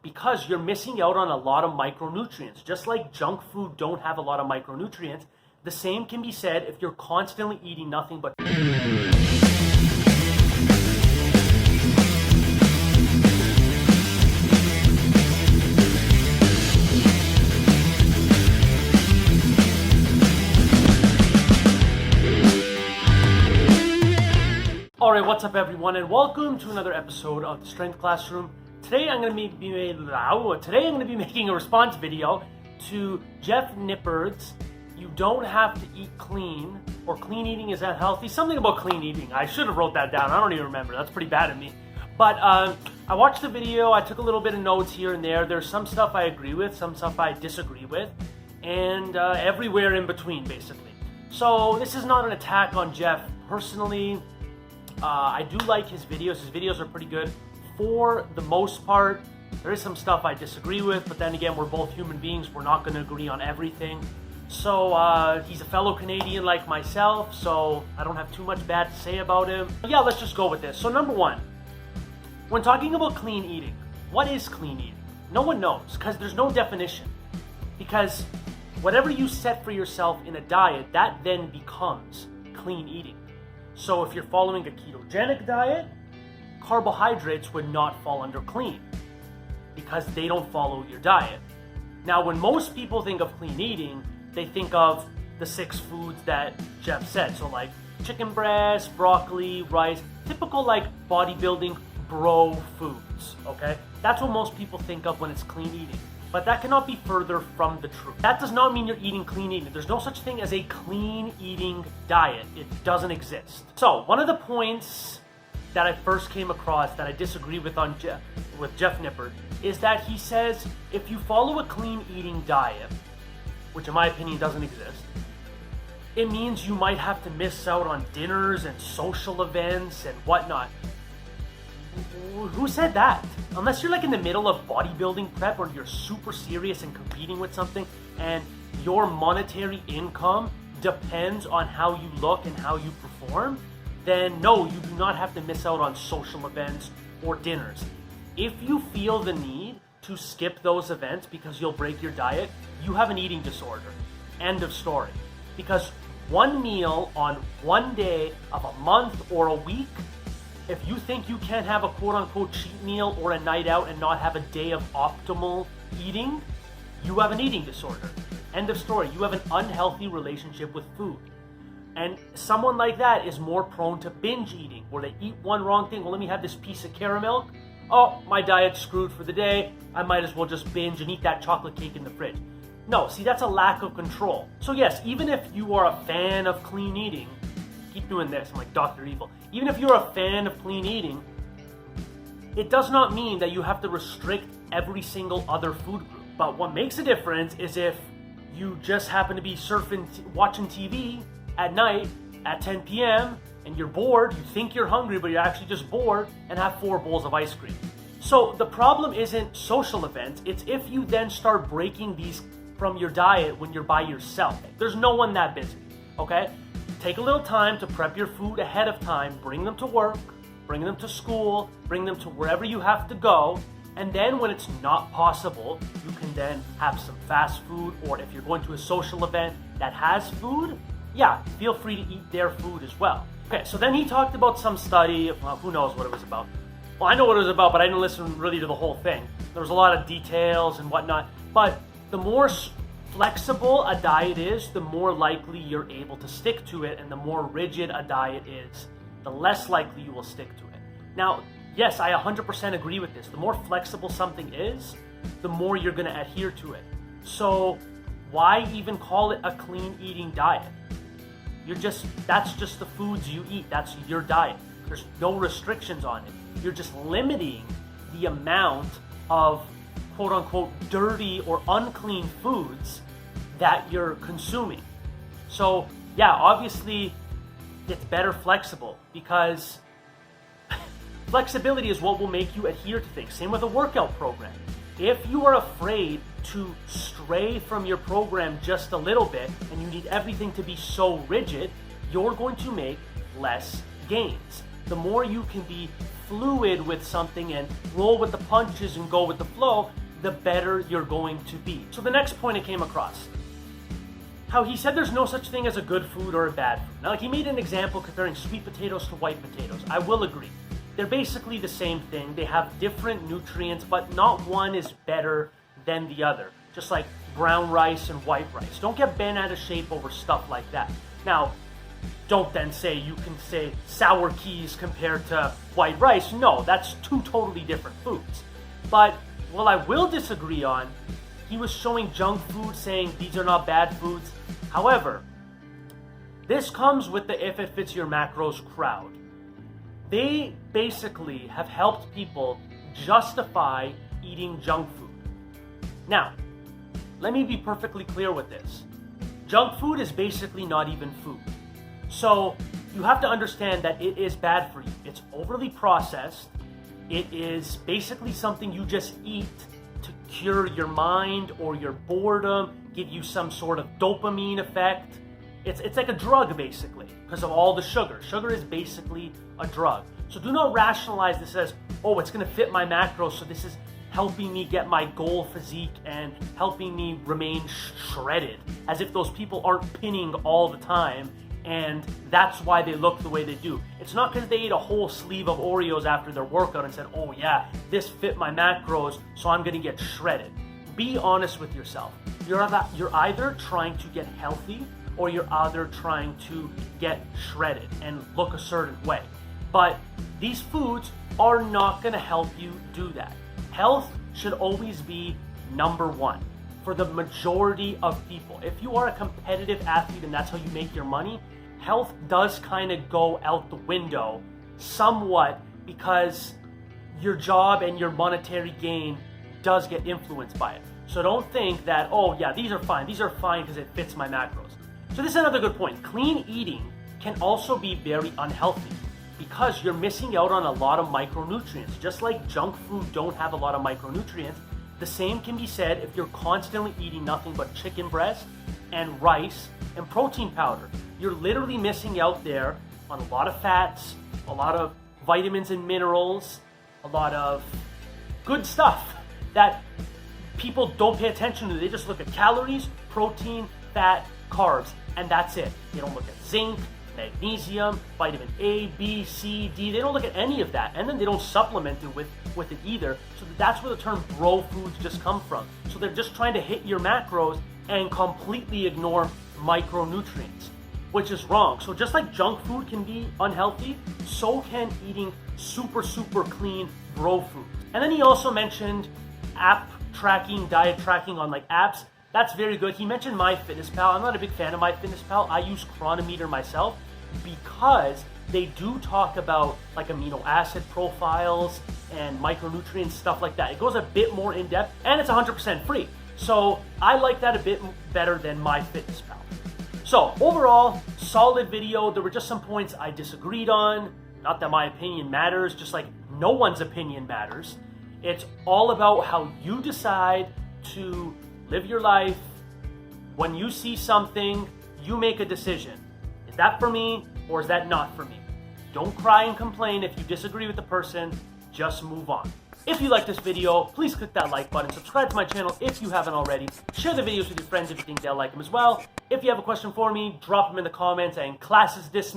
because you're missing out on a lot of micronutrients. Just like junk food don't have a lot of micronutrients, the same can be said if you're constantly eating nothing but Alright, what's up everyone, and welcome to another episode of the Strength Classroom. Today I'm going to be making a response video to Jeff Nippard's "You don't have to eat clean" or "Clean eating is unhealthy." Something about clean eating. I should have wrote that down. I don't even remember. That's pretty bad of me. But I watched the video. I took a little bit of notes here and there. There's some stuff I agree with, some stuff I disagree with, and everywhere in between, basically. So this is not an attack on Jeff personally. I do like his videos. His videos are pretty good for the most part. There is some stuff I disagree with, but then again, we're both human beings. We're not going to agree on everything. So he's a fellow Canadian like myself, so I don't have too much bad to say about him. But yeah, let's just go with this. So number one, when talking about clean eating, what is clean eating? No one knows because there's no definition. Because whatever you set for yourself in a diet, that then becomes clean eating. So if you're following a ketogenic diet, carbohydrates would not fall under clean because they don't follow your diet. Now, when most people think of clean eating, they think of the 6 foods that Jeff said. So like chicken breast, broccoli, rice, typical like bodybuilding bro foods, okay? That's what most people think of when it's clean eating. But that cannot be further from the truth. That does not mean you're eating clean eating. There's no such thing as a clean eating diet. It doesn't exist. So one of the points that I first came across that I disagree with Jeff Nippard is that he says if you follow a clean eating diet, which in my opinion doesn't exist, it means you might have to miss out on dinners and social events and whatnot. Who said that? Unless you're like in the middle of bodybuilding prep or you're super serious and competing with something and your monetary income depends on how you look and how you perform, then no, you do not have to miss out on social events or dinners. If you feel the need to skip those events because you'll break your diet, you have an eating disorder. End of story. Because one meal on one day of a month or a week, if you think you can't have a quote-unquote cheat meal or a night out and not have a day of optimal eating, you have an eating disorder. End of story. You have an unhealthy relationship with food. And someone like that is more prone to binge eating, where they eat one wrong thing. Well, let me have this piece of caramel. Oh, my diet's screwed for the day. I might as well just binge and eat that chocolate cake in the fridge. No, see, that's a lack of control. So yes, even if you are a fan of clean eating, keep doing this, I'm like Dr. Evil. Even if you're a fan of clean eating, it does not mean that you have to restrict every single other food group. But what makes a difference is if you just happen to be watching TV at night at 10 p.m. and you're bored, you think you're hungry, but you're actually just bored, and have 4 bowls of ice cream. So the problem isn't social events, it's if you then start breaking these from your diet when you're by yourself. There's no one that busy, okay? Take a little time to prep your food ahead of time, bring them to work, bring them to school, bring them to wherever you have to go, and then when it's not possible, you can then have some fast food, or if you're going to a social event that has food, yeah, feel free to eat their food as well. Okay, so then he talked about some study, well, who knows what it was about. Well, I know what it was about, but I didn't listen really to the whole thing. There was a lot of details and whatnot, but the more flexible a diet is, the more likely you're able to stick to it, and the more rigid a diet is, the less likely you will stick to it. Now, yes, I 100% agree with this. The more flexible something is, the more you're going to adhere to it. So why even call it a clean eating diet? That's just the foods you eat. That's your diet. There's no restrictions on it. You're just limiting the amount of quote-unquote dirty or unclean foods that you're consuming. So yeah, obviously it's better flexible because flexibility is what will make you adhere to things. Same with a workout program. If you are afraid to stray from your program just a little bit and you need everything to be so rigid, you're going to make less gains. The more you can be fluid with something and roll with the punches and go with the flow, the better you're going to be. So the next point I came across, how he said there's no such thing as a good food or a bad food. Now, like, he made an example comparing sweet potatoes to white potatoes. I will agree. They're basically the same thing. They have different nutrients, but not one is better than the other. Just like brown rice and white rice. Don't get bent out of shape over stuff like that. Now, don't then say you can say sour keys compared to white rice. No, that's two totally different foods. But what I will disagree on, he was showing junk food, saying these are not bad foods. However, this comes with the if it fits your macros crowd. They basically have helped people justify eating junk food. Now, let me be perfectly clear with this. Junk food is basically not even food. So you have to understand that it is bad for you. It's overly processed. It is basically something you just eat to cure your mind or your boredom, give you some sort of dopamine effect. It's like a drug, basically, because of all the sugar. Sugar is basically a drug. So do not rationalize this as, oh, it's going to fit my macros, so this is helping me get my goal physique and helping me remain shredded, as if those people aren't pinning all the time and that's why they look the way they do. It's not because they ate a whole sleeve of Oreos after their workout and said, oh yeah, this fit my macros, so I'm going to get shredded. Be honest with yourself. You're either trying to get healthy or you're either trying to get shredded and look a certain way. But these foods are not going to help you do that. Health should always be number one for the majority of people. If you are a competitive athlete and that's how you make your money, health does kind of go out the window somewhat because your job and your monetary gain does get influenced by it. So don't think that, oh yeah, these are fine because it fits my macros. So this is another good point. Clean eating can also be very unhealthy because you're missing out on a lot of micronutrients. Just like junk food don't have a lot of micronutrients, the same can be said if you're constantly eating nothing but chicken breast and rice and protein powder. You're literally missing out there on a lot of fats, a lot of vitamins and minerals, a lot of good stuff that people don't pay attention to. They just look at calories, protein, fat, carbs, and that's it. They don't look at zinc, magnesium, vitamin A, B, C, D. They don't look at any of that. And then they don't supplement it with it either. So that's where the term bro foods just come from. So they're just trying to hit your macros and completely ignore micronutrients, which is wrong. So just like junk food can be unhealthy, so can eating super, super clean bro food. And then he also mentioned app tracking, diet tracking on like apps. That's very good. He mentioned MyFitnessPal. I'm not a big fan of MyFitnessPal. I use Chronometer myself because they do talk about like amino acid profiles and micronutrients, stuff like that. It goes a bit more in depth and it's 100% free. So I like that a bit better than MyFitnessPal. So overall, solid video. There were just some points I disagreed on. Not that my opinion matters, just like no one's opinion matters. It's all about how you decide to live your life. When you see something, you make a decision. Is that for me or is that not for me? Don't cry and complain if you disagree with the person. Just move on. If you like this video, please click that like button. Subscribe to my channel if you haven't already. Share the videos with your friends if you think they'll like them as well. If you have a question for me, drop them in the comments and class is dismissed.